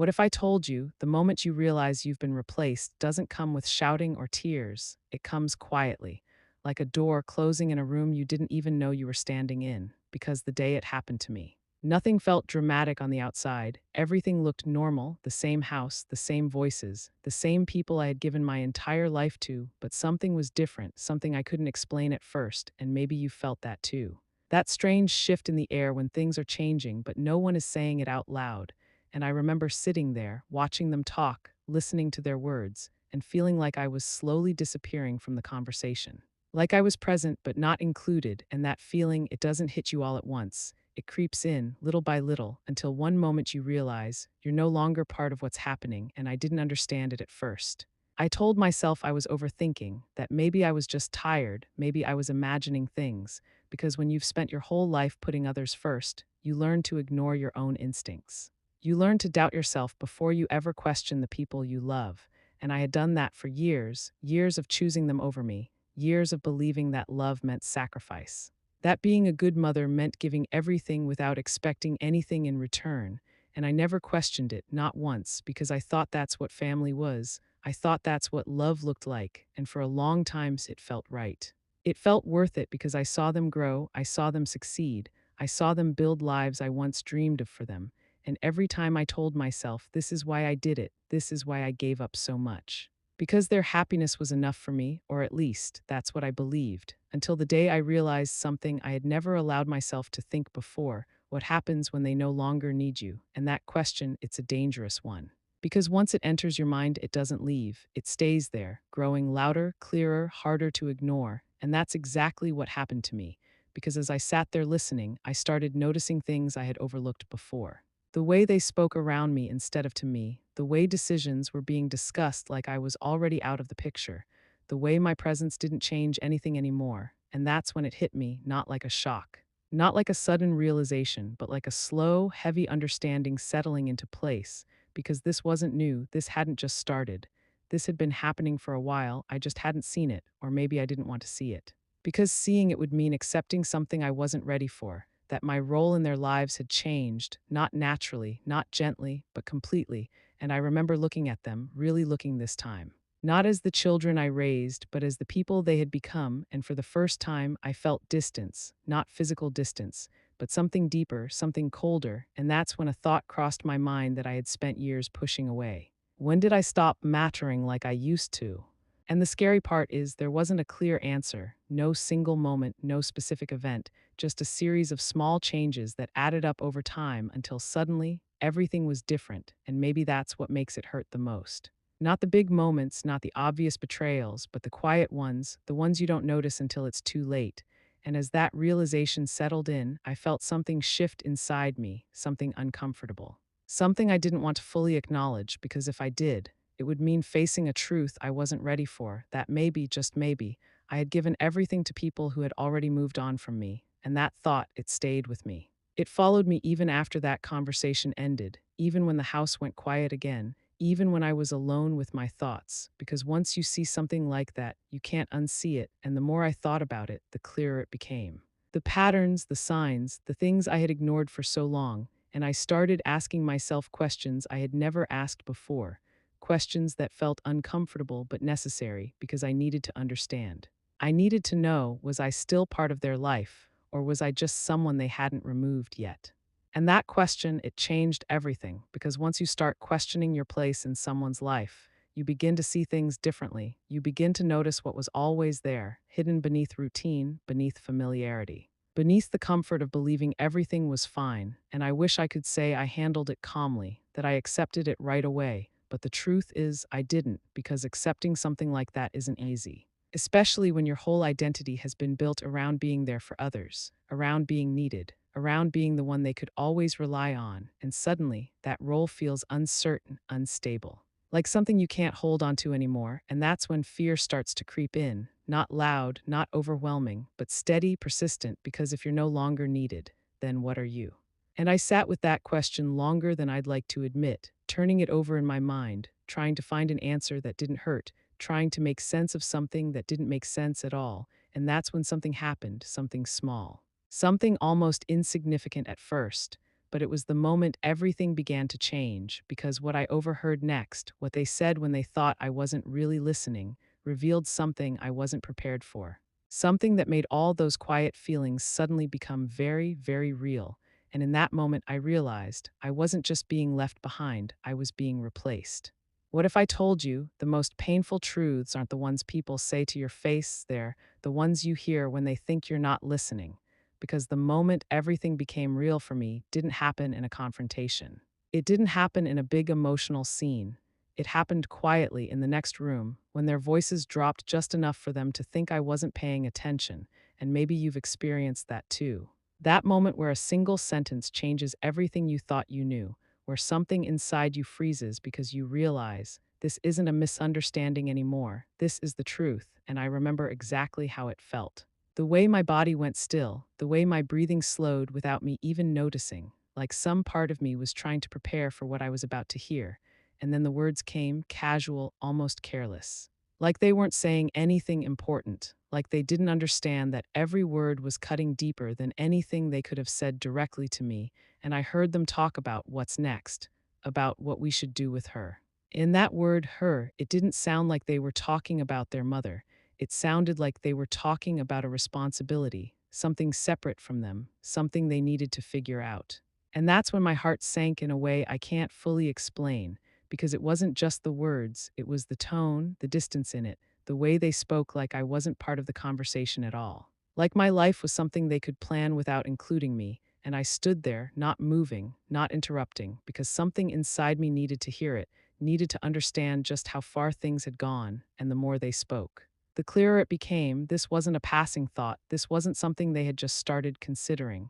What if I told you the moment you realize you've been replaced doesn't come with shouting or tears? It comes quietly, like a door closing in a room you didn't even know you were standing in, because the day it happened to me. Nothing felt dramatic on the outside. Everything looked normal, the same house, the same voices, the same people I had given my entire life to, but something was different, something I couldn't explain at first, and maybe you felt that too. That strange shift in the air when things are changing, but no one is saying it out loud. And I remember sitting there, watching them talk, listening to their words, and feeling like I was slowly disappearing from the conversation. Like I was present but not included, and that feeling, it doesn't hit you all at once. It creeps in, little by little, until one moment you realize you're no longer part of what's happening, and I didn't understand it at first. I told myself I was overthinking, that maybe I was just tired, maybe I was imagining things, because when you've spent your whole life putting others first, you learn to ignore your own instincts. You learn to doubt yourself before you ever question the people you love, and I had done that for years, years of choosing them over me, years of believing that love meant sacrifice. That being a good mother meant giving everything without expecting anything in return, and I never questioned it, not once, because I thought that's what family was. I thought that's what love looked like, and for a long time it felt right. It felt worth it because I saw them grow, I saw them succeed, I saw them build lives I once dreamed of for them, and every time I told myself, this is why I did it, this is why I gave up so much. Because their happiness was enough for me, or at least that's what I believed, until the day I realized something I had never allowed myself to think before: what happens when they no longer need you? And that question, it's a dangerous one. Because once it enters your mind, it doesn't leave. It stays there, growing louder, clearer, harder to ignore. And that's exactly what happened to me. Because as I sat there listening, I started noticing things I had overlooked before. The way they spoke around me instead of to me, the way decisions were being discussed like I was already out of the picture, the way my presence didn't change anything anymore. And that's when it hit me, not like a shock, not like a sudden realization, but like a slow, heavy understanding settling into place. Because this wasn't new, this hadn't just started. This had been happening for a while, I just hadn't seen it, or maybe I didn't want to see it. Because seeing it would mean accepting something I wasn't ready for, that my role in their lives had changed, not naturally, not gently, but completely. And I remember looking at them, really looking this time. Not as the children I raised, but as the people they had become, and for the first time I felt distance, not physical distance, but something deeper, something colder, and that's when a thought crossed my mind that I had spent years pushing away. When did I stop mattering like I used to? And the scary part is there wasn't a clear answer, no single moment, no specific event, just a series of small changes that added up over time until suddenly everything was different, and maybe that's what makes it hurt the most. Not the big moments, not the obvious betrayals, but the quiet ones, the ones you don't notice until it's too late. And as that realization settled in, I felt something shift inside me, something uncomfortable. Something I didn't want to fully acknowledge, because if I did, it would mean facing a truth I wasn't ready for, that maybe, just maybe, I had given everything to people who had already moved on from me, and that thought, it stayed with me. It followed me even after that conversation ended, even when the house went quiet again, even when I was alone with my thoughts, because once you see something like that, you can't unsee it, and the more I thought about it, the clearer it became. The patterns, the signs, the things I had ignored for so long, and I started asking myself questions I had never asked before, questions that felt uncomfortable but necessary because I needed to understand. I needed to know, was I still part of their life, or was I just someone they hadn't removed yet? And that question, it changed everything, because once you start questioning your place in someone's life, you begin to see things differently. You begin to notice what was always there, hidden beneath routine, beneath familiarity, beneath the comfort of believing everything was fine. And I wish I could say I handled it calmly, that I accepted it right away. But the truth is, I didn't, because accepting something like that isn't easy. Especially when your whole identity has been built around being there for others, around being needed, around being the one they could always rely on, and suddenly that role feels uncertain, unstable, like something you can't hold on to anymore, and that's when fear starts to creep in, not loud, not overwhelming, but steady, persistent, because if you're no longer needed, then what are you? And I sat with that question longer than I'd like to admit, turning it over in my mind, trying to find an answer that didn't hurt, trying to make sense of something that didn't make sense at all, and that's when something happened, something small. Something almost insignificant at first, but it was the moment everything began to change because what I overheard next, what they said when they thought I wasn't really listening, revealed something I wasn't prepared for. Something that made all those quiet feelings suddenly become very, very real. And in that moment, I realized I wasn't just being left behind, I was being replaced. What if I told you the most painful truths aren't the ones people say to your face, they're the ones you hear when they think you're not listening? Because the moment everything became real for me didn't happen in a confrontation. It didn't happen in a big emotional scene. It happened quietly in the next room when their voices dropped just enough for them to think I wasn't paying attention, and maybe you've experienced that too. That moment where a single sentence changes everything you thought you knew, where something inside you freezes because you realize this isn't a misunderstanding anymore, this is the truth, and I remember exactly how it felt. The way my body went still, the way my breathing slowed without me even noticing, like some part of me was trying to prepare for what I was about to hear, and then the words came, casual, almost careless. Like they weren't saying anything important, like they didn't understand that every word was cutting deeper than anything they could have said directly to me, and I heard them talk about what's next, about what we should do with her. In that word, her, it didn't sound like they were talking about their mother. It sounded like they were talking about a responsibility, something separate from them, something they needed to figure out. And that's when my heart sank in a way I can't fully explain, because it wasn't just the words, it was the tone, the distance in it, the way they spoke like I wasn't part of the conversation at all. Like my life was something they could plan without including me, and I stood there, not moving, not interrupting, because something inside me needed to hear it, needed to understand just how far things had gone, and the more they spoke. The clearer it became, this wasn't a passing thought, this wasn't something they had just started considering.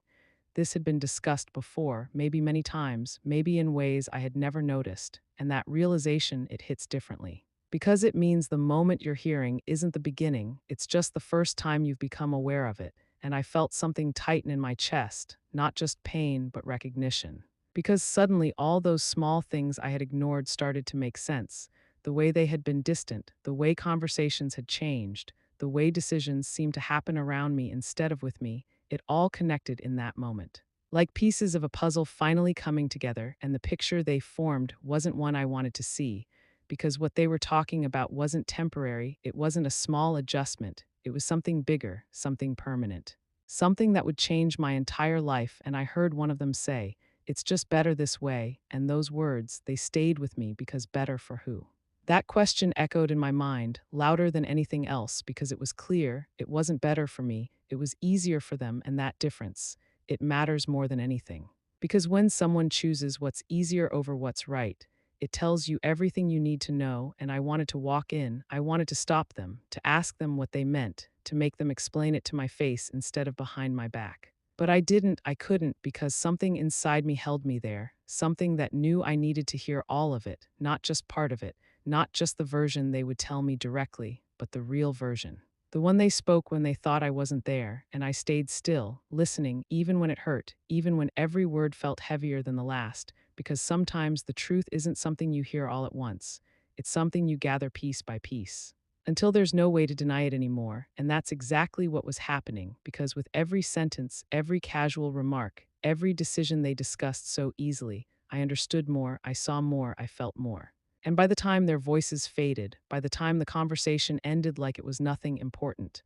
This had been discussed before, maybe many times, maybe in ways I had never noticed, and that realization it hits differently. Because it means the moment you're hearing isn't the beginning, it's just the first time you've become aware of it, and I felt something tighten in my chest, not just pain, but recognition. Because suddenly all those small things I had ignored started to make sense. The way they had been distant, the way conversations had changed, the way decisions seemed to happen around me instead of with me, it all connected in that moment. Like pieces of a puzzle finally coming together, and the picture they formed wasn't one I wanted to see, because what they were talking about wasn't temporary, it wasn't a small adjustment, it was something bigger, something permanent. Something that would change my entire life, and I heard one of them say, "It's just better this way," and those words, they stayed with me because better for who? That question echoed in my mind, louder than anything else, because it was clear it wasn't better for me, it was easier for them, and that difference, it matters more than anything. Because when someone chooses what's easier over what's right, it tells you everything you need to know, and I wanted to walk in, I wanted to stop them, to ask them what they meant, to make them explain it to my face instead of behind my back. But I couldn't, because something inside me held me there, something that knew I needed to hear all of it, not just part of it, not just the version they would tell me directly, but the real version. The one they spoke when they thought I wasn't there, and I stayed still, listening, even when it hurt, even when every word felt heavier than the last, because sometimes the truth isn't something you hear all at once. It's something you gather piece by piece. Until there's no way to deny it anymore, and that's exactly what was happening, because with every sentence, every casual remark, every decision they discussed so easily, I understood more, I saw more, I felt more. And by the time their voices faded, by the time the conversation ended like it was nothing important,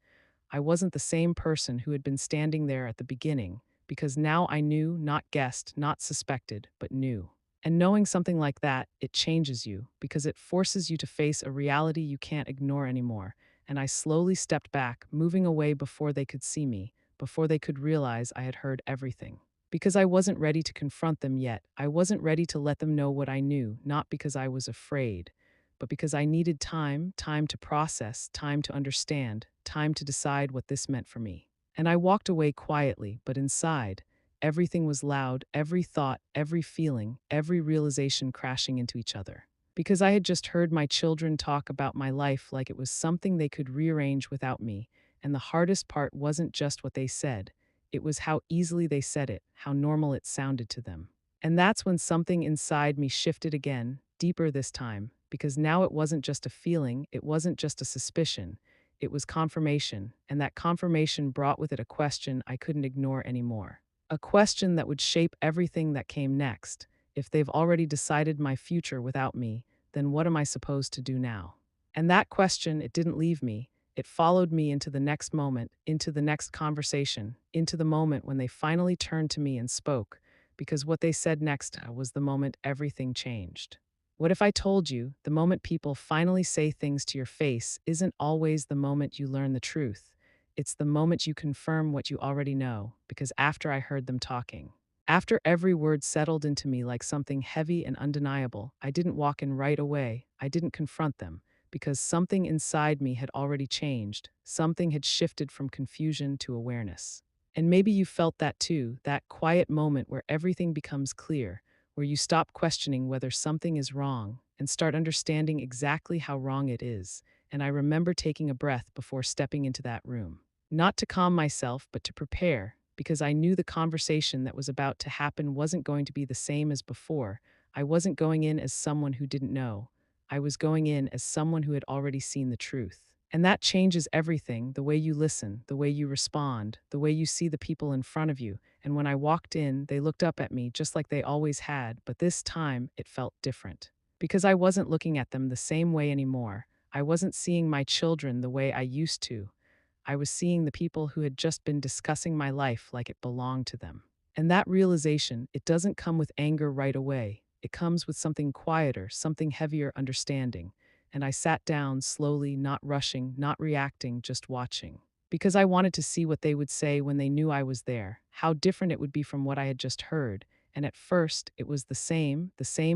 I wasn't the same person who had been standing there at the beginning, because now I knew, not guessed, not suspected, but knew. And knowing something like that, it changes you, because it forces you to face a reality you can't ignore anymore. And I slowly stepped back, moving away before they could see me, before they could realize I had heard everything. Because I wasn't ready to confront them yet, I wasn't ready to let them know what I knew, not because I was afraid, but because I needed time, time to process, time to understand, time to decide what this meant for me. And I walked away quietly, but inside, everything was loud, every thought, every feeling, every realization crashing into each other. Because I had just heard my children talk about my life like it was something they could rearrange without me, and the hardest part wasn't just what they said, it was how easily they said it, how normal it sounded to them. And that's when something inside me shifted again, deeper this time, because now it wasn't just a feeling, it wasn't just a suspicion, it was confirmation, and that confirmation brought with it a question I couldn't ignore anymore. A question that would shape everything that came next. If they've already decided my future without me, then what am I supposed to do now? And that question, it didn't leave me. It followed me into the next moment, into the next conversation, into the moment when they finally turned to me and spoke, because what they said next was the moment everything changed. What if I told you the moment people finally say things to your face isn't always the moment you learn the truth? It's the moment you confirm what you already know, because after I heard them talking, after every word settled into me like something heavy and undeniable, I didn't walk in right away. I didn't confront them, because something inside me had already changed. Something had shifted from confusion to awareness. And maybe you felt that too, that quiet moment where everything becomes clear, where you stop questioning whether something is wrong and start understanding exactly how wrong it is. And I remember taking a breath before stepping into that room. Not to calm myself, but to prepare, because I knew the conversation that was about to happen wasn't going to be the same as before. I wasn't going in as someone who didn't know. I was going in as someone who had already seen the truth. And that changes everything, the way you listen, the way you respond, the way you see the people in front of you. And when I walked in, they looked up at me just like they always had, but this time it felt different. Because I wasn't looking at them the same way anymore. I wasn't seeing my children the way I used to. I was seeing the people who had just been discussing my life like it belonged to them. And that realization, it doesn't come with anger right away. It comes with something quieter, something heavier understanding. And I sat down slowly, not rushing, not reacting, just watching. Because I wanted to see what they would say when they knew I was there, how different it would be from what I had just heard. And at first, it was the same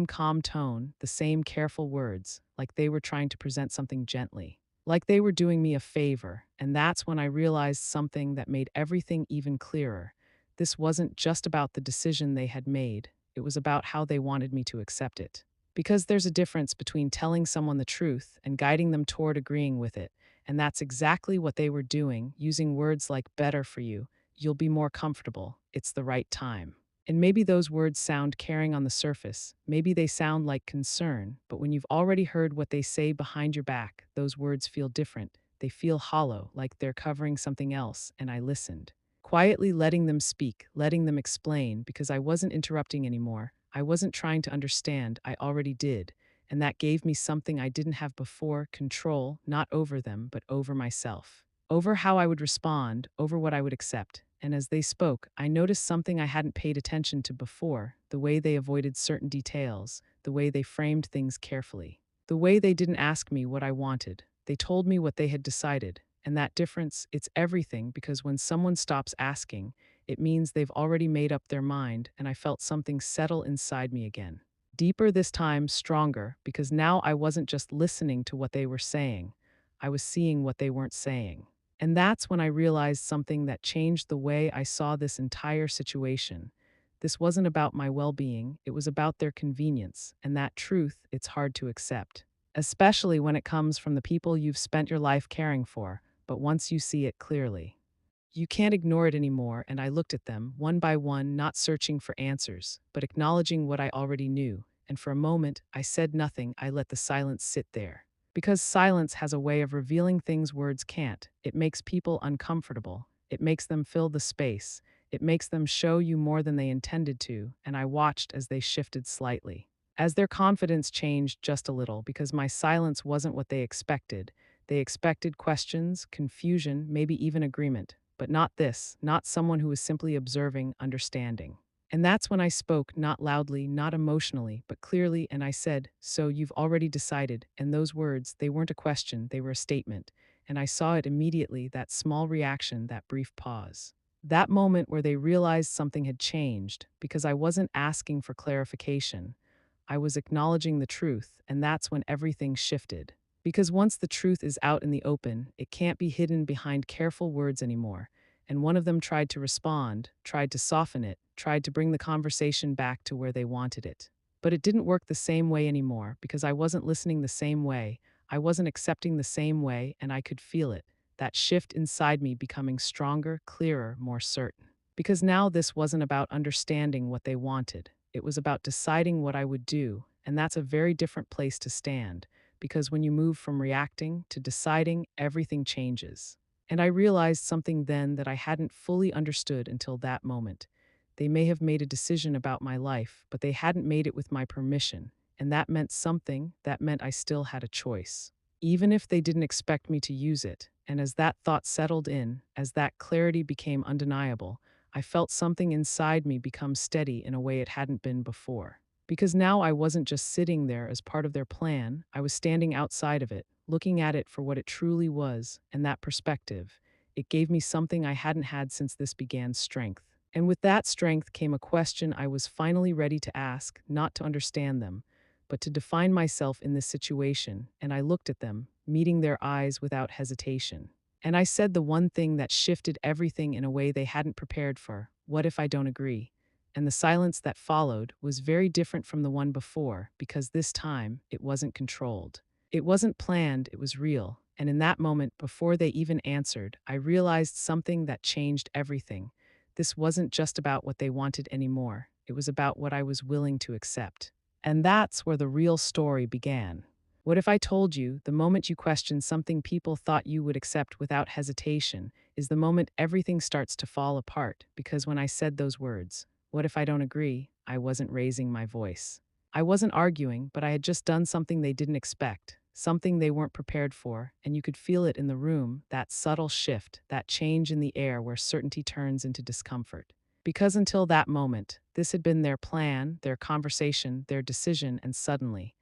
calm tone, the same careful words, like they were trying to present something gently, like they were doing me a favor. And that's when I realized something that made everything even clearer. This wasn't just about the decision they had made, it was about how they wanted me to accept it. Because there's a difference between telling someone the truth and guiding them toward agreeing with it. And that's exactly what they were doing, using words like better for you, you'll be more comfortable, it's the right time. And maybe those words sound caring on the surface, maybe they sound like concern, but when you've already heard what they say behind your back, those words feel different. They feel hollow, like they're covering something else, and I listened. Quietly letting them speak, letting them explain, because I wasn't interrupting anymore. I wasn't trying to understand, I already did. And that gave me something I didn't have before: control, not over them, but over myself. Over how I would respond, over what I would accept. And as they spoke, I noticed something I hadn't paid attention to before: the way they avoided certain details, the way they framed things carefully, the way they didn't ask me what I wanted. They told me what they had decided. And that difference, it's everything, because when someone stops asking, it means they've already made up their mind, and I felt something settle inside me again. Deeper this time, stronger, because now I wasn't just listening to what they were saying, I was seeing what they weren't saying. And that's when I realized something that changed the way I saw this entire situation. This wasn't about my well being, it was about their convenience, and that truth, it's hard to accept. Especially when it comes from the people you've spent your life caring for, but once you see it clearly, you can't ignore it anymore. And I looked at them, one by one, not searching for answers, but acknowledging what I already knew. And for a moment, I said nothing, I let the silence sit there. Because silence has a way of revealing things words can't. It makes people uncomfortable. It makes them fill the space. It makes them show you more than they intended to, and I watched as they shifted slightly. As their confidence changed just a little, because my silence wasn't what they expected. They expected questions, confusion, maybe even agreement. But not this, not someone who was simply observing, understanding. And that's when I spoke, not loudly, not emotionally, but clearly, and I said, "So you've already decided." And those words, they weren't a question, they were a statement. And I saw it immediately, that small reaction, that brief pause. That moment where they realized something had changed, because I wasn't asking for clarification. I was acknowledging the truth, and that's when everything shifted. Because once the truth is out in the open, it can't be hidden behind careful words anymore. And one of them tried to respond, tried to soften it, tried to bring the conversation back to where they wanted it. But it didn't work the same way anymore, because I wasn't listening the same way, I wasn't accepting the same way, and I could feel it. That shift inside me becoming stronger, clearer, more certain. Because now this wasn't about understanding what they wanted. It was about deciding what I would do, and that's a very different place to stand, because when you move from reacting to deciding, everything changes. And I realized something then that I hadn't fully understood until that moment. They may have made a decision about my life, but they hadn't made it with my permission, and that meant something. That meant I still had a choice, even if they didn't expect me to use it. And as that thought settled in, as that clarity became undeniable, I felt something inside me become steady in a way it hadn't been before. Because now I wasn't just sitting there as part of their plan, I was standing outside of it, looking at it for what it truly was, and that perspective. It gave me something I hadn't had since this began: strength. And with that strength came a question I was finally ready to ask, not to understand them, but to define myself in this situation. And I looked at them, meeting their eyes without hesitation. And I said the one thing that shifted everything in a way they hadn't prepared for: what if I don't agree? And the silence that followed was very different from the one before, because this time it wasn't controlled. It wasn't planned, it was real. And in that moment, before they even answered, I realized something that changed everything. This wasn't just about what they wanted anymore, it was about what I was willing to accept. And that's where the real story began. What if I told you the moment you question something people thought you would accept without hesitation is the moment everything starts to fall apart? Because when I said those words, what if I don't agree, I wasn't raising my voice. I wasn't arguing, but I had just done something they didn't expect, something they weren't prepared for, and you could feel it in the room, that subtle shift, that change in the air where certainty turns into discomfort. Because until that moment, this had been their plan, their conversation, their decision, and suddenly,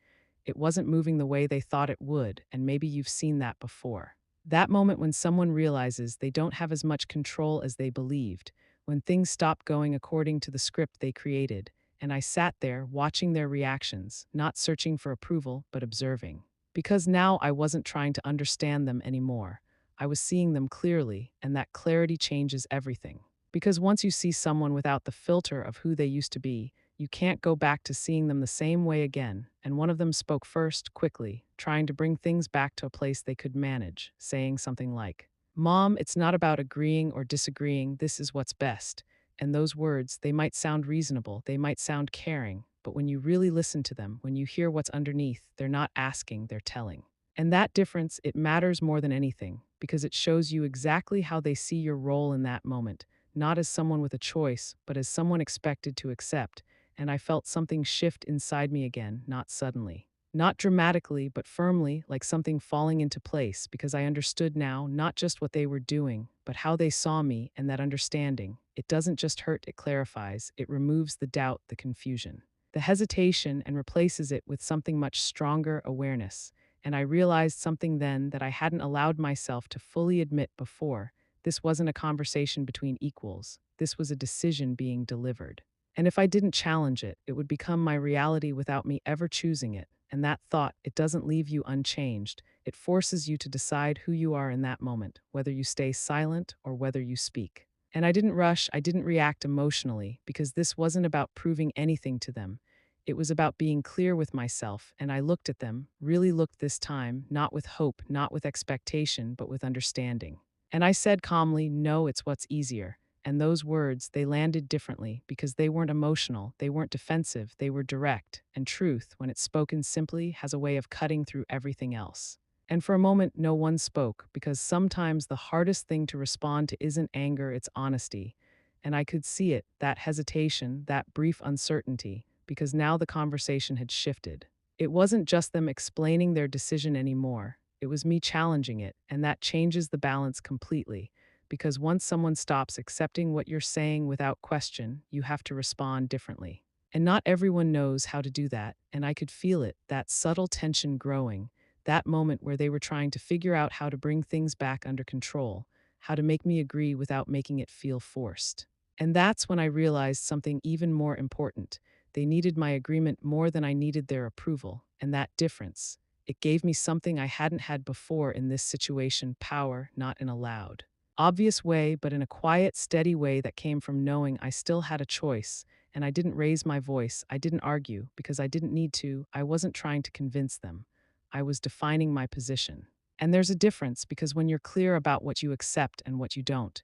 it wasn't moving the way they thought it would, and maybe you've seen that before. That moment when someone realizes they don't have as much control as they believed, when things stop going according to the script they created, and I sat there watching their reactions, not searching for approval, but observing. Because now I wasn't trying to understand them anymore. I was seeing them clearly, and that clarity changes everything. Because once you see someone without the filter of who they used to be, you can't go back to seeing them the same way again. And one of them spoke first, quickly, trying to bring things back to a place they could manage, saying something like, "Mom, it's not about agreeing or disagreeing, this is what's best." And those words, they might sound reasonable, they might sound caring, but when you really listen to them, when you hear what's underneath, they're not asking, they're telling. And that difference, it matters more than anything, because it shows you exactly how they see your role in that moment, not as someone with a choice, but as someone expected to accept. And I felt something shift inside me again, not suddenly. Not dramatically, but firmly, like something falling into place, because I understood now not just what they were doing, but how they saw me, and that understanding. It doesn't just hurt, it clarifies, it removes the doubt, the confusion, the hesitation, and replaces it with something much stronger: awareness. And I realized something then that I hadn't allowed myself to fully admit before. This wasn't a conversation between equals, this was a decision being delivered. And if I didn't challenge it, it would become my reality without me ever choosing it. And that thought, it doesn't leave you unchanged. It forces you to decide who you are in that moment, whether you stay silent or whether you speak. And I didn't rush, I didn't react emotionally, because this wasn't about proving anything to them. It was about being clear with myself, and I looked at them, really looked this time, not with hope, not with expectation, but with understanding. And I said calmly, "No, it's what's easier." And those words, they landed differently because they weren't emotional, they weren't defensive, they were direct. And truth, when it's spoken simply, has a way of cutting through everything else. And for a moment, no one spoke, because sometimes the hardest thing to respond to isn't anger, it's honesty. And I could see it, that hesitation, that brief uncertainty, because now the conversation had shifted. It wasn't just them explaining their decision anymore, it was me challenging it, and that changes the balance completely. Because once someone stops accepting what you're saying without question, you have to respond differently. And not everyone knows how to do that, and I could feel it, that subtle tension growing, that moment where they were trying to figure out how to bring things back under control, how to make me agree without making it feel forced. And that's when I realized something even more important. They needed my agreement more than I needed their approval, and that difference, it gave me something I hadn't had before in this situation: power, not in a loud, obvious way, but in a quiet, steady way that came from knowing I still had a choice. And I didn't raise my voice, I didn't argue, because I didn't need to, I wasn't trying to convince them. I was defining my position. And there's a difference, because when you're clear about what you accept and what you don't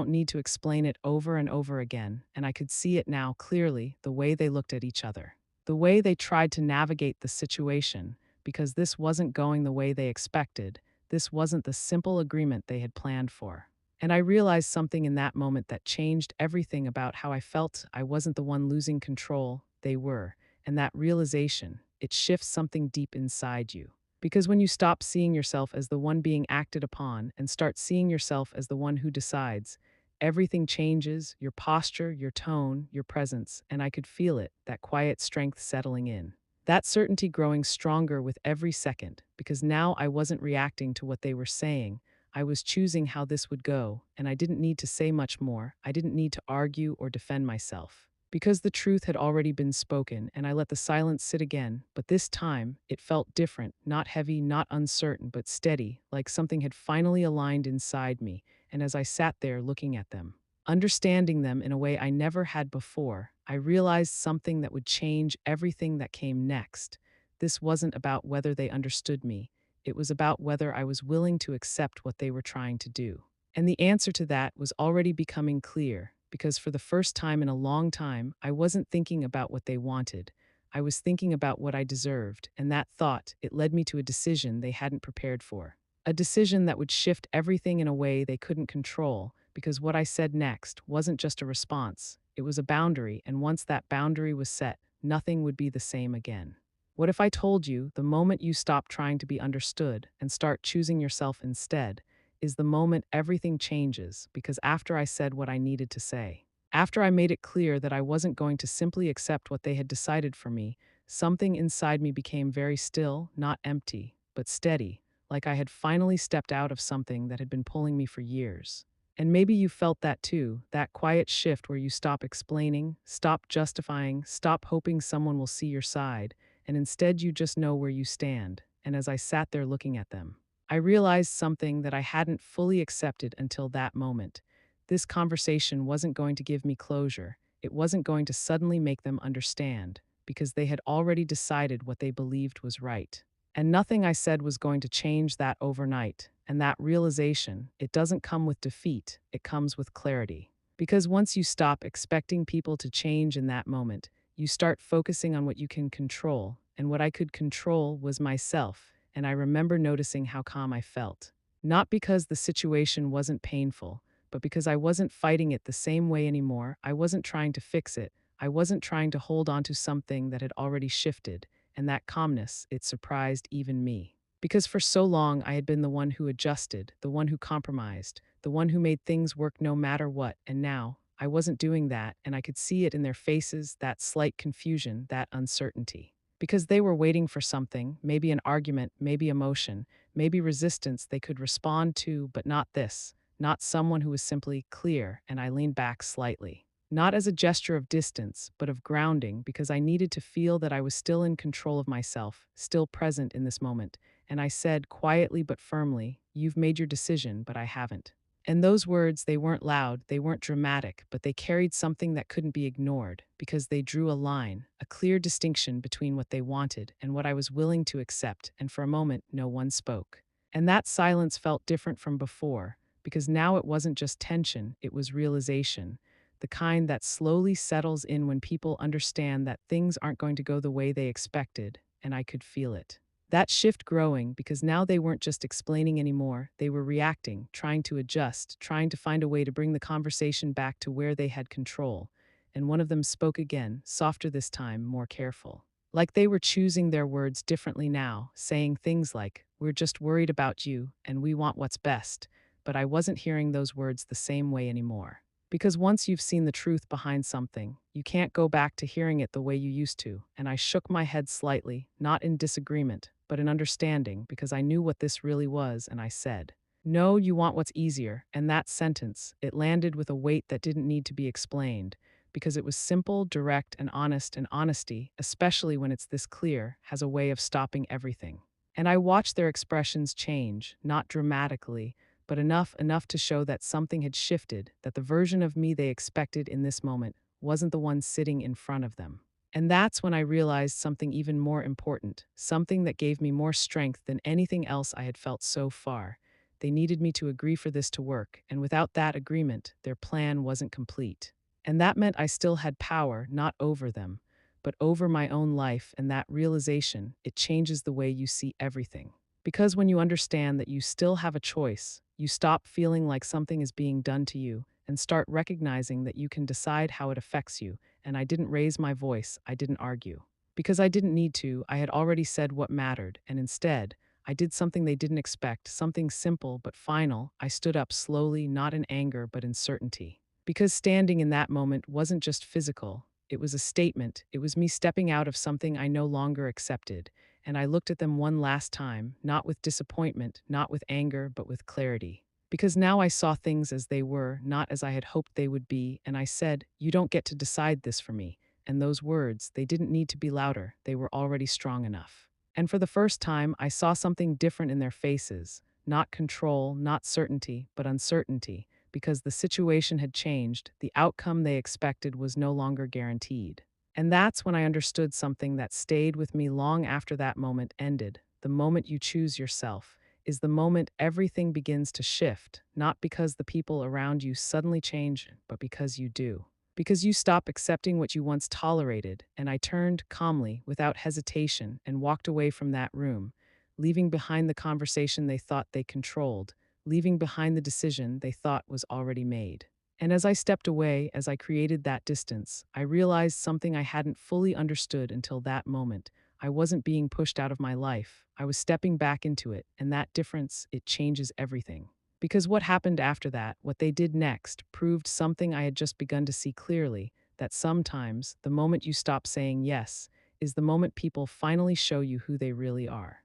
need to explain it over and over again. And I could see it now clearly, the way they looked at each other, the way they tried to navigate the situation, because this wasn't going the way they expected. This wasn't the simple agreement they had planned for. And I realized something in that moment that changed everything about how I felt. I wasn't the one losing control, they were. And that realization, it shifts something deep inside you. Because when you stop seeing yourself as the one being acted upon and start seeing yourself as the one who decides, everything changes, your posture, your tone, your presence, and I could feel it, that quiet strength settling in. That certainty growing stronger with every second, because now I wasn't reacting to what they were saying. I was choosing how this would go, and I didn't need to say much more. I didn't need to argue or defend myself. Because the truth had already been spoken, and I let the silence sit again, but this time it felt different, not heavy, not uncertain, but steady, like something had finally aligned inside me. And as I sat there looking at them, understanding them in a way I never had before, I realized something that would change everything that came next. This wasn't about whether they understood me. It was about whether I was willing to accept what they were trying to do. And the answer to that was already becoming clear, because for the first time in a long time, I wasn't thinking about what they wanted. I was thinking about what I deserved, and that thought, it led me to a decision they hadn't prepared for. A decision that would shift everything in a way they couldn't control, because what I said next wasn't just a response, it was a boundary, and once that boundary was set, nothing would be the same again. What if I told you the moment you stop trying to be understood and start choosing yourself instead is the moment everything changes? Because after I said what I needed to say, after I made it clear that I wasn't going to simply accept what they had decided for me, something inside me became very still, not empty, but steady, like I had finally stepped out of something that had been pulling me for years. And maybe you felt that too, that quiet shift where you stop explaining, stop justifying, stop hoping someone will see your side, and instead you just know where you stand. And as I sat there looking at them, I realized something that I hadn't fully accepted until that moment. This conversation wasn't going to give me closure. It wasn't going to suddenly make them understand, because they had already decided what they believed was right. And nothing I said was going to change that overnight. And that realization, it doesn't come with defeat, it comes with clarity. Because once you stop expecting people to change in that moment, you start focusing on what you can control, and what I could control was myself, and I remember noticing how calm I felt. Not because the situation wasn't painful, but because I wasn't fighting it the same way anymore. I wasn't trying to fix it. I wasn't trying to hold on to something that had already shifted, and that calmness, it surprised even me. Because for so long I had been the one who adjusted, the one who compromised, the one who made things work no matter what, and now, I wasn't doing that, and I could see it in their faces, that slight confusion, that uncertainty. Because they were waiting for something, maybe an argument, maybe emotion, maybe resistance they could respond to, but not this, not someone who was simply clear, and I leaned back slightly. Not as a gesture of distance, but of grounding, because I needed to feel that I was still in control of myself, still present in this moment. And I said, quietly but firmly, "You've made your decision, but I haven't." And those words, they weren't loud, they weren't dramatic, but they carried something that couldn't be ignored, because they drew a line, a clear distinction between what they wanted and what I was willing to accept, and for a moment, no one spoke. And that silence felt different from before, because now it wasn't just tension, it was realization, the kind that slowly settles in when people understand that things aren't going to go the way they expected, and I could feel it. That shift growing, because now they weren't just explaining anymore, they were reacting, trying to adjust, trying to find a way to bring the conversation back to where they had control. And one of them spoke again, softer this time, more careful. Like they were choosing their words differently now, saying things like, "We're just worried about you, and we want what's best." But I wasn't hearing those words the same way anymore. Because once you've seen the truth behind something, you can't go back to hearing it the way you used to. And I shook my head slightly, not in disagreement, but in understanding, because I knew what this really was, and I said, "No, you want what's easier." And that sentence, it landed with a weight that didn't need to be explained, because it was simple, direct, and honest, and honesty, especially when it's this clear, has a way of stopping everything. And I watched their expressions change, not dramatically, but enough to show that something had shifted, that the version of me they expected in this moment wasn't the one sitting in front of them. And that's when I realized something even more important, something that gave me more strength than anything else I had felt so far. They needed me to agree for this to work, and without that agreement, their plan wasn't complete. And that meant I still had power, not over them, but over my own life, and that realization, it changes the way you see everything. Because when you understand that you still have a choice, You stop feeling like something is being done to you and start recognizing that you can decide how it affects you. And I didn't raise my voice, I didn't argue. Because I didn't need to, I had already said what mattered, and instead, I did something they didn't expect, something simple but final. I stood up slowly, not in anger, but in certainty. Because standing in that moment wasn't just physical, it was a statement. It was me stepping out of something I no longer accepted. And I looked at them one last time, not with disappointment, not with anger, but with clarity. Because now I saw things as they were, not as I had hoped they would be, and I said, "You don't get to decide this for me." And those words, they didn't need to be louder, they were already strong enough. And for the first time, I saw something different in their faces. Not control, not certainty, but uncertainty. Because the situation had changed, the outcome they expected was no longer guaranteed. And that's when I understood something that stayed with me long after that moment ended. The moment you choose yourself is the moment everything begins to shift, not because the people around you suddenly change, but because you do. Because you stop accepting what you once tolerated, and I turned calmly, without hesitation, and walked away from that room, leaving behind the conversation they thought they controlled, leaving behind the decision they thought was already made. And as I stepped away, as I created that distance, I realized something I hadn't fully understood until that moment. I wasn't being pushed out of my life. I was stepping back into it, and that difference, it changes everything. Because what happened after that, what they did next, proved something I had just begun to see clearly, that sometimes the moment you stop saying yes is the moment people finally show you who they really are.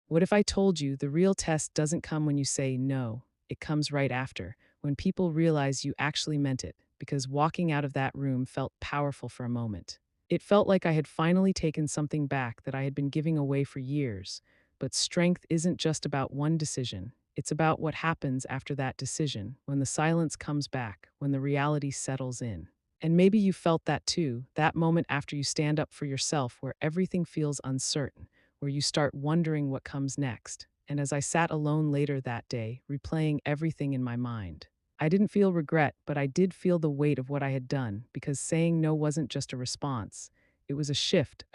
What if I told you the real test doesn't come when you say no, it comes right after, when people realize you actually meant it, because walking out of that room felt powerful for a moment. It felt like I had finally taken something back that I had been giving away for years. But strength isn't just about one decision. It's about what happens after that decision, when the silence comes back, when the reality settles in. And maybe you felt that too, that moment after you stand up for yourself where everything feels uncertain, where you start wondering what comes next. And as I sat alone later that day, replaying everything in my mind, I didn't feel regret, but I did feel the weight of what I had done, because saying no wasn't just a response. It was a shift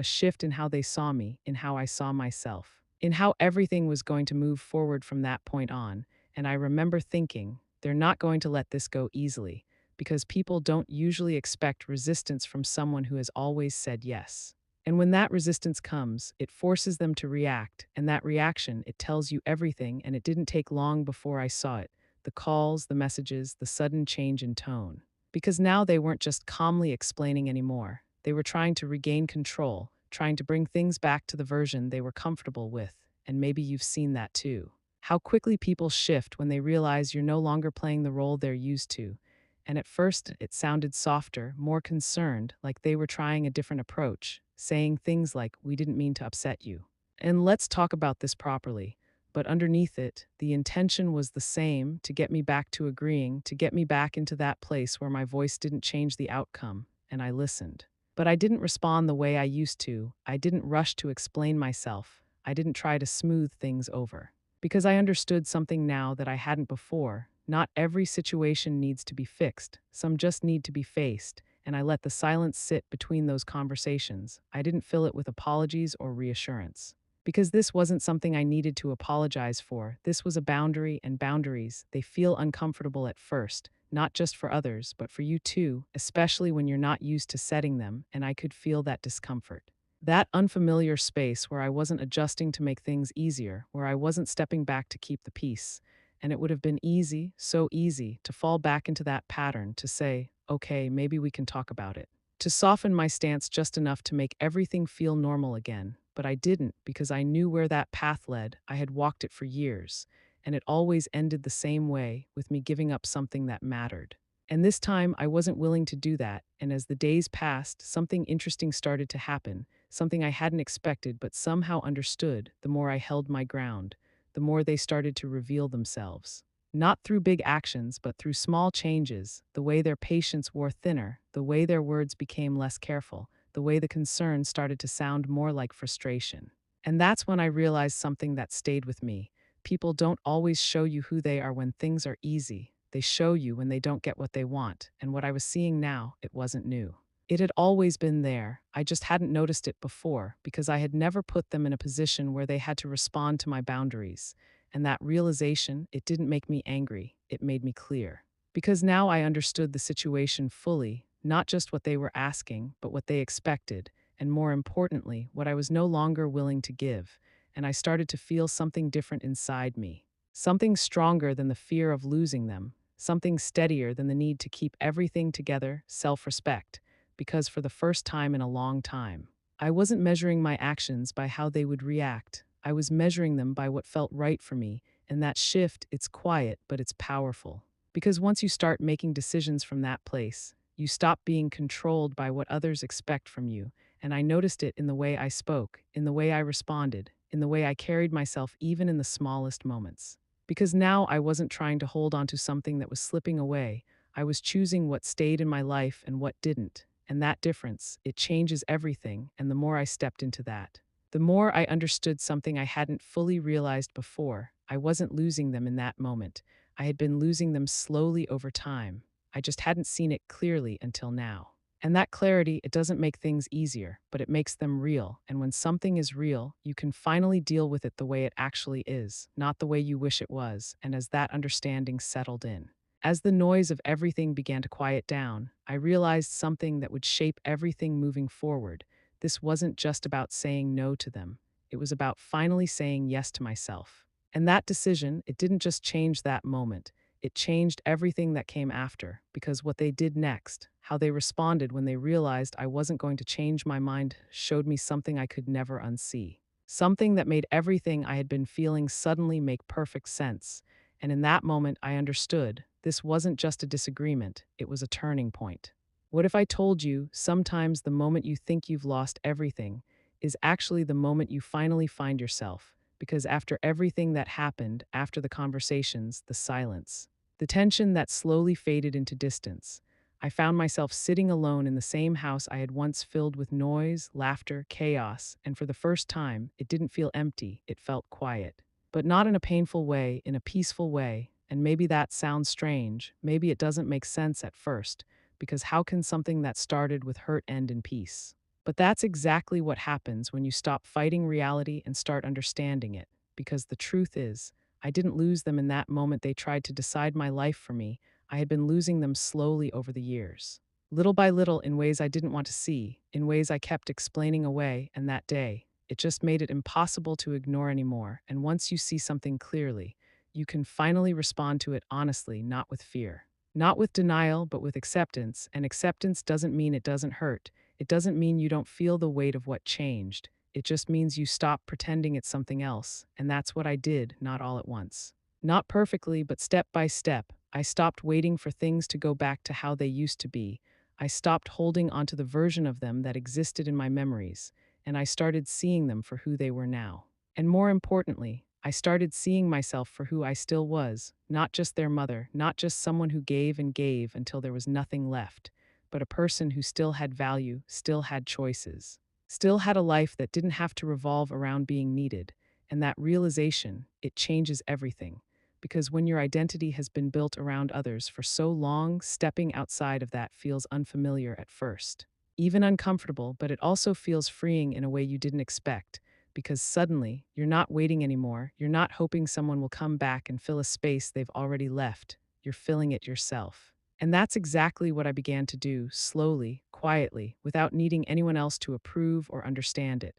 in how they saw me, in how I saw myself, in how everything was going to move forward from that point on. And I remember thinking, they're not going to let this go easily, because people don't usually expect resistance from someone who has always said yes. And when that resistance comes, it forces them to react, and that reaction, it tells you everything, and it didn't take long before I saw it. The calls, the messages, the sudden change in tone. Because now they weren't just calmly explaining anymore. They were trying to regain control, trying to bring things back to the version they were comfortable with, and maybe you've seen that too. How quickly people shift when they realize you're no longer playing the role they're used to. And at first, it sounded softer, more concerned, like they were trying a different approach, saying things like, "We didn't mean to upset you." And let's talk about this properly. But underneath it, the intention was the same, to get me back to agreeing, to get me back into that place where my voice didn't change the outcome, and I listened. But I didn't respond the way I used to. I didn't rush to explain myself. I didn't try to smooth things over. Because I understood something now that I hadn't before. Not every situation needs to be fixed, some just need to be faced, and I let the silence sit between those conversations. I didn't fill it with apologies or reassurance. Because this wasn't something I needed to apologize for. This was a boundary, and boundaries, they feel uncomfortable at first, not just for others, but for you too, especially when you're not used to setting them, and I could feel that discomfort. That unfamiliar space where I wasn't adjusting to make things easier, where I wasn't stepping back to keep the peace. And it would have been easy, so easy, to fall back into that pattern, to say, "Okay, maybe we can talk about it." To soften my stance just enough to make everything feel normal again. But I didn't, because I knew where that path led. I had walked it for years, and it always ended the same way, with me giving up something that mattered. And this time, I wasn't willing to do that, and as the days passed, something interesting started to happen, something I hadn't expected but somehow understood. The more I held my ground, the more they started to reveal themselves. Not through big actions, but through small changes, the way their patience wore thinner, the way their words became less careful, the way the concern started to sound more like frustration. And that's when I realized something that stayed with me. People don't always show you who they are when things are easy. They show you when they don't get what they want, and what I was seeing now, it wasn't new. It had always been there. I just hadn't noticed it before, because I had never put them in a position where they had to respond to my boundaries. And that realization, it didn't make me angry, it made me clear. Because now I understood the situation fully, not just what they were asking, but what they expected, and more importantly, what I was no longer willing to give. And I started to feel something different inside me. Something stronger than the fear of losing them, something steadier than the need to keep everything together, self-respect. Because for the first time in a long time, I wasn't measuring my actions by how they would react. I was measuring them by what felt right for me, and that shift, it's quiet, but it's powerful. Because once you start making decisions from that place, you stop being controlled by what others expect from you. And I noticed it in the way I spoke, in the way I responded, in the way I carried myself, even in the smallest moments. Because now I wasn't trying to hold on to something that was slipping away. I was choosing what stayed in my life and what didn't. And that difference, it changes everything. And the more I stepped into that, the more I understood something I hadn't fully realized before. I wasn't losing them in that moment. I had been losing them slowly over time. I just hadn't seen it clearly until now. And that clarity, it doesn't make things easier, but it makes them real. And when something is real, you can finally deal with it the way it actually is, not the way you wish it was. And as that understanding settled in, as the noise of everything began to quiet down, I realized something that would shape everything moving forward. This wasn't just about saying no to them. It was about finally saying yes to myself. And that decision, it didn't just change that moment. It changed everything that came after, because what they did next, how they responded when they realized I wasn't going to change my mind, showed me something I could never unsee. Something that made everything I had been feeling suddenly make perfect sense. And in that moment, I understood this wasn't just a disagreement, it was a turning point. What if I told you sometimes the moment you think you've lost everything is actually the moment you finally find yourself? Because after everything that happened, after the conversations, the silence, the tension that slowly faded into distance, I found myself sitting alone in the same house I had once filled with noise, laughter, chaos, and for the first time, it didn't feel empty, it felt quiet. But not in a painful way, in a peaceful way. And maybe that sounds strange, maybe it doesn't make sense at first, because how can something that started with hurt end in peace? But that's exactly what happens when you stop fighting reality and start understanding it. Because the truth is, I didn't lose them in that moment they tried to decide my life for me. I had been losing them slowly over the years. Little by little, in ways I didn't want to see, in ways I kept explaining away, and that day, it just made it impossible to ignore anymore. And once you see something clearly, you can finally respond to it honestly, not with fear. Not with denial, but with acceptance. And acceptance doesn't mean it doesn't hurt. It doesn't mean you don't feel the weight of what changed. It just means you stop pretending it's something else. And that's what I did, not all at once. Not perfectly, but step by step. I stopped waiting for things to go back to how they used to be. I stopped holding onto the version of them that existed in my memories, and I started seeing them for who they were now. And more importantly, I started seeing myself for who I still was, not just their mother, not just someone who gave and gave until there was nothing left, but a person who still had value, still had choices, still had a life that didn't have to revolve around being needed. And that realization, it changes everything. Because when your identity has been built around others for so long, stepping outside of that feels unfamiliar at first. Even uncomfortable, but it also feels freeing in a way you didn't expect. Because suddenly, you're not waiting anymore, you're not hoping someone will come back and fill a space they've already left. You're filling it yourself. And that's exactly what I began to do, slowly, quietly, without needing anyone else to approve or understand it.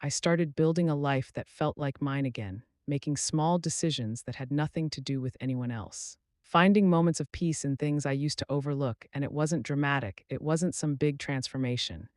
I started building a life that felt like mine again, making small decisions that had nothing to do with anyone else. Finding moments of peace in things I used to overlook, and it wasn't dramatic, it wasn't some big transformation.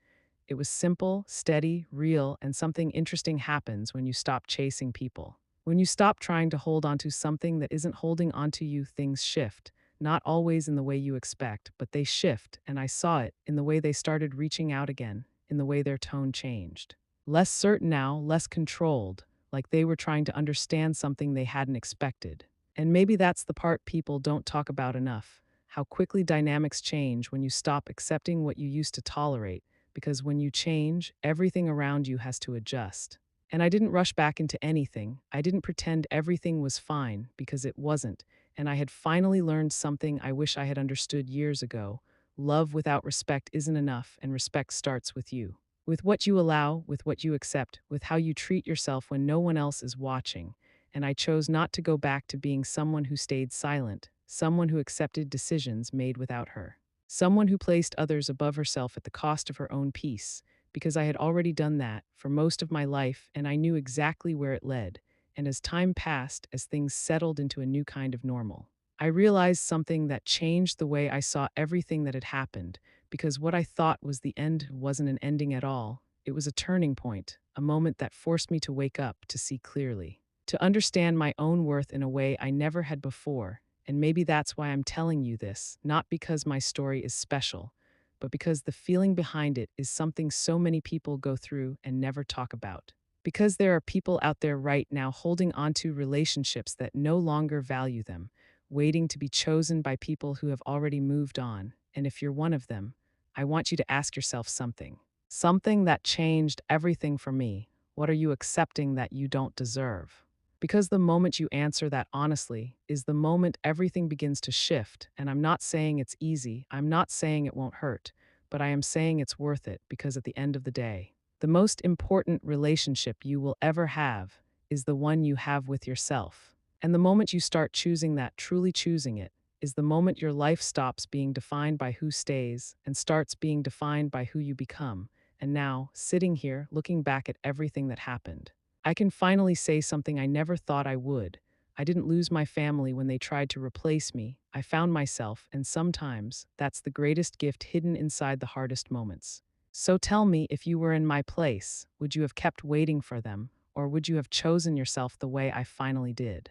It was simple, steady, real, and something interesting happens when you stop chasing people. When you stop trying to hold onto something that isn't holding onto you, things shift. Not always in the way you expect, but they shift, and I saw it in the way they started reaching out again, in the way their tone changed. Less certain now, less controlled, like they were trying to understand something they hadn't expected. And maybe that's the part people don't talk about enough, how quickly dynamics change when you stop accepting what you used to tolerate, because when you change, everything around you has to adjust. And I didn't rush back into anything. I didn't pretend everything was fine, because it wasn't. And I had finally learned something I wish I had understood years ago. Love without respect isn't enough, and respect starts with you. With what you allow, with what you accept, with how you treat yourself when no one else is watching. and I chose not to go back to being someone who stayed silent, someone who accepted decisions made without her, someone who placed others above herself at the cost of her own peace, because I had already done that for most of my life and I knew exactly where it led. And as time passed, as things settled into a new kind of normal, I realized something that changed the way I saw everything that had happened, because what I thought was the end wasn't an ending at all. It was a turning point, a moment that forced me to wake up, to see clearly, to understand my own worth in a way I never had before. And maybe that's why I'm telling you this, not because my story is special, but because the feeling behind it is something so many people go through and never talk about. Because there are people out there right now holding onto relationships that no longer value them, waiting to be chosen by people who have already moved on. And if you're one of them, I want you to ask yourself something. Something that changed everything for me. What are you accepting that you don't deserve? Because the moment you answer that honestly is the moment everything begins to shift. And I'm not saying it's easy, I'm not saying it won't hurt, but I am saying it's worth it, because at the end of the day, the most important relationship you will ever have is the one you have with yourself. And the moment you start choosing that, truly choosing it, is the moment your life stops being defined by who stays and starts being defined by who you become. And now, sitting here, looking back at everything that happened, I can finally say something I never thought I would. I didn't lose my family when they tried to replace me. I found myself, and sometimes that's the greatest gift hidden inside the hardest moments. So tell me, if you were in my place, would you have kept waiting for them, or would you have chosen yourself the way I finally did?